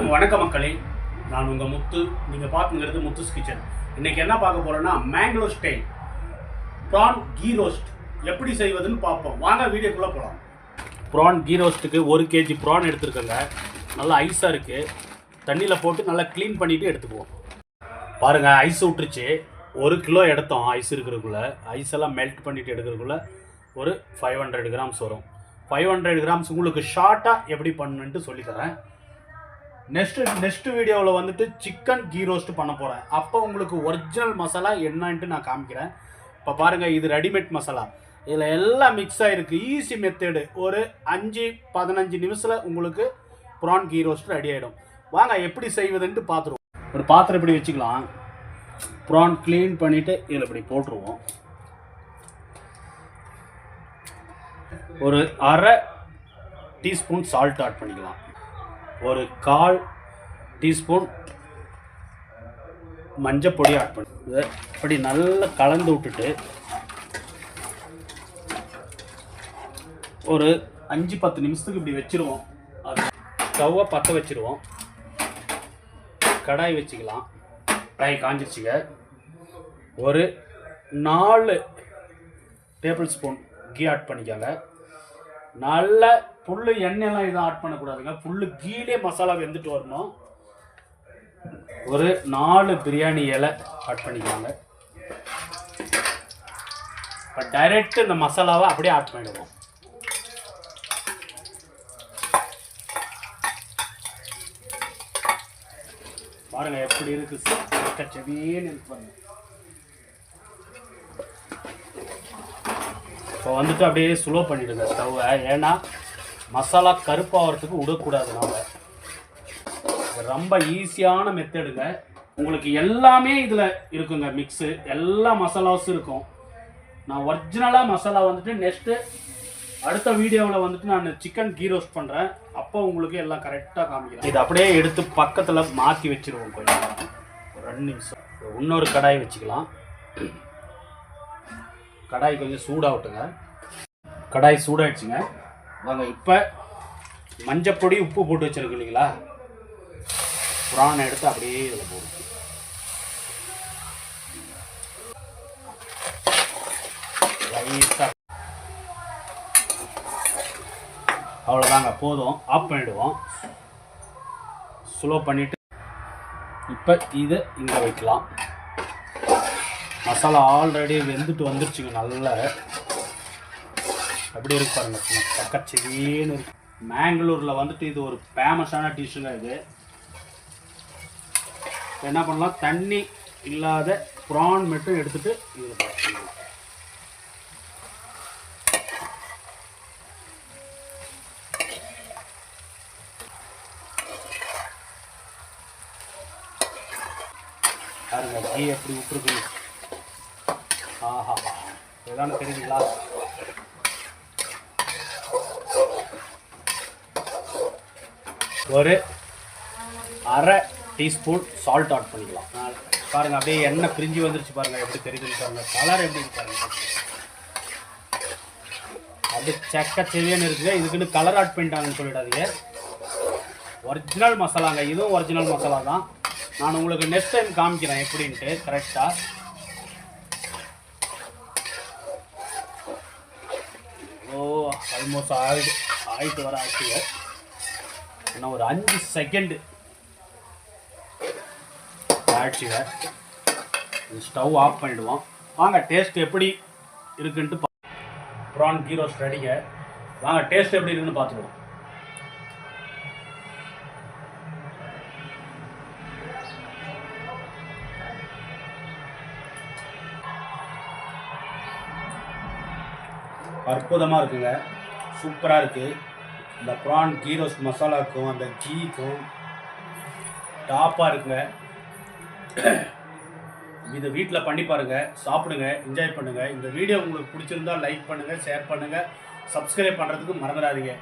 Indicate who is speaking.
Speaker 1: அனைவருக்கும் வணக்க மக்களே. நான் உங்கள் முத்து. நீங்கள் பார்த்துங்கிறது முத்துஸ் கிச்சன். இன்றைக்கி என்ன பார்க்க போகிறோன்னா Mangalore style prawn ghee roast எப்படி செய்வதுன்னு பார்ப்போம். வாங்க வீடியோக்குள்ளே போகலாம். ப்ரான் கீ ரோஸ்ட்டுக்கு 1 kg ப்ரான் எடுத்துருக்கோங்க. நல்லா ஐஸாக இருக்குது. தண்ணியில் போட்டு நல்லா க்ளீன் பண்ணிவிட்டு எடுத்துக்குவோம். பாருங்கள், ஐஸ் விட்டுருச்சு. 1 கிலோ எடுத்தோம். ஐஸ் இருக்கிறதுக்குள்ளே ஐஸெல்லாம் மெல்ட் பண்ணிவிட்டு எடுக்கிறதுக்குள்ளே ஒரு 500 கிராம்ஸ் வரும். 500 கிராம்ஸ் உங்களுக்கு ஷார்ட்டாக எப்படி பண்ணணுன்ட்டு சொல்லித்தரேன். நெக்ஸ்ட் வீடியோவில் வந்துட்டு சிக்கன் கீ ரோஸ்ட் பண்ண போகிறேன். அப்போ உங்களுக்கு ஒரிஜினல் மசாலா என்னன்ட்டு நான் காமிக்கிறேன். இப்போ பாருங்கள், இது ரெடிமேட் மசாலா. இதில் எல்லாம் மிக்ஸ் ஆகிருக்கு. Easy method. ஒரு 5-15 நிமிஷத்தில் உங்களுக்கு ப்ரான் கீ ரோஸ்ட் ரெடி ஆகிடும். வாங்க எப்படி செய்வதுன்ட்டு பார்த்துருவோம். ஒரு பாத்திரம் இப்படி வச்சுக்கலாம். ப்ரான் க்ளீன் பண்ணிவிட்டு இதில் இப்படி போட்டுருவோம். ஒரு அரை டீஸ்பூன் சால்ட் ஆட் பண்ணிக்கலாம். ஒரு 1/4 டீஸ்பூன் மஞ்சப்பொடி ஆட் பண்ணி இப்படி நல்லா கலந்து விட்டுட்டு ஒரு 5-10 நிமிஷத்துக்கு இப்படி வச்சுருவோம். அது ஸ்டவ்வை பற்ற வச்சுருவோம். கடாய் வச்சுக்கலாம். கடாய் காஞ்சிருச்சுங்க. ஒரு 4 டேபிள் ஸ்பூன் கீ ஆட் பண்ணிக்கோங்க. நல்ல புல்லு எண்ணெயெல்லாம் எதுவும் ஆட் பண்ணக்கூடாதுங்க. புல்லு கீழே மசாலா வெந்துட்டு வரணும். ஒரு 4 பிரியாணி இலை ஆட் பண்ணிக்கோங்க. இப்போ டைரெக்ட் இந்த மசாலாவை அப்படியே ஆட் பண்ணிடுவோம். பாருங்க எப்படி இருக்கு. செவியேன்னு இருக்கு பாருங்க. இப்போ வந்துட்டு அப்படியே ஸ்லோ பண்ணிவிடுங்க ஸ்டவ்வை. ஏன்னா மசாலா கருப்பாகிறதுக்கு விடக்கூடாது. நாம் ரொம்ப ஈஸியான மெத்தடுங்க. உங்களுக்கு எல்லாமே இதில் இருக்குங்க. மிக்ஸு எல்லா மசாலாஸும் இருக்கும். நான் ஒரிஜினலாக மசாலா வந்துட்டு நெக்ஸ்ட்டு அடுத்த வீடியோவில் வந்துட்டு நான் சிக்கன் கீ ரோஸ்ட் பண்ணுறேன். அப்போ உங்களுக்கு எல்லாம் கரெக்டாக காமிக்கிறேன். இது அப்படியே எடுத்து பக்கத்தில் மாற்றி வச்சுருவோம். கொஞ்சம் ஒரு 2 நிமிஷம். இன்னொரு கடாய் வச்சுக்கலாம். கடாய் கொஞ்சம் சூடாகட்டுங்க. கடாய் சூடாகிடுச்சுங்க. வாங்க இப்போ மஞ்சப்பொடி உப்பு போட்டு வச்சுருக்கு இல்லைங்களா, ப்ரான் எடுத்து அப்படியே இதில் போடும். லைட்டாக அவ்வளோதாங்க, போதும். ஆஃப் பண்ணிவிடுவோம். ஸ்லோ பண்ணிவிட்டு இப்போ இதை இங்கே வைக்கலாம். மசாலா ஆல்ரெடி வெந்துட்டு வந்துருச்சுங்க. நல்லா அப்படி இருக்கு பாருங்க. பக்கச்சேன்னு இருக்கு. மேங்களூரில் வந்துட்டு இது ஒரு ஃபேமஸான டிஷ்ஷுங்க. இது என்ன பண்ணலாம், தண்ணி இல்லாத ப்ரான் மட்டும் எடுத்துகிட்டு இதில் பார்த்துக்கலாம். பாருங்க கீ எப்படி விட்டுருக்கு. ஆஹா, இதுதான் தெரியுங்களா. ஒரு அரை டீஸ்பூன் சால்ட் ஆட் பண்ணிக்கலாம். பாருங்கள் அப்படியே எண்ணெய் பிரிஞ்சு வந்துருச்சு. பாருங்கள் எப்படி தெரியுதுன்னு பாருங்கள். கலர் எப்படி பாருங்கள். அப்படியே செக்க செவியன்னு இருக்குங்க. இதுக்குன்னு கலர் ஆட் பண்ணிட்டாங்கன்னு சொல்லிடாதீங்க. ஒரிஜினல் மசாலாங்க. இதுவும் ஒரிஜினல் மசாலா தான். நான் உங்களுக்கு நெக்ஸ்ட் டைம் காமிக்கிறேன் எப்படின்ட்டு கரெக்டாக. ஆல்மோஸ்ட் ஆயிட்டு வர ஆச்சுங்க. இன்னும் ஒரு 5 செகண்டு ஆயிடுச்சுங்க. ஸ்டவ் ஆஃப் பண்ணிவிடுவோம். வாங்க டேஸ்ட் எப்படி இருக்குன்ட்டு ப்ரான் கீ ரோஸ்ட் ரெடிங்க. வாங்க டேஸ்ட் எப்படி இருக்குன்னு பார்த்துருவோம். அற்புதமாக இருக்குங்க. சூப்பராக இருக்குது. இந்த ப்ரான் கீ ரோஸ்ட் மசாலாவுக்கும் அந்த கீக்கும் டாப்பாக இருக்குங்க. இதை வீட்டில் பண்ணி பாருங்கள், சாப்பிடுங்க, என்ஜாய் பண்ணுங்கள். இந்த வீடியோ உங்களுக்கு பிடிச்சிருந்தால் லைக் பண்ணுங்கள், ஷேர் பண்ணுங்கள், சப்ஸ்கிரைப் பண்ணுறதுக்கு மறந்துடாதீங்க.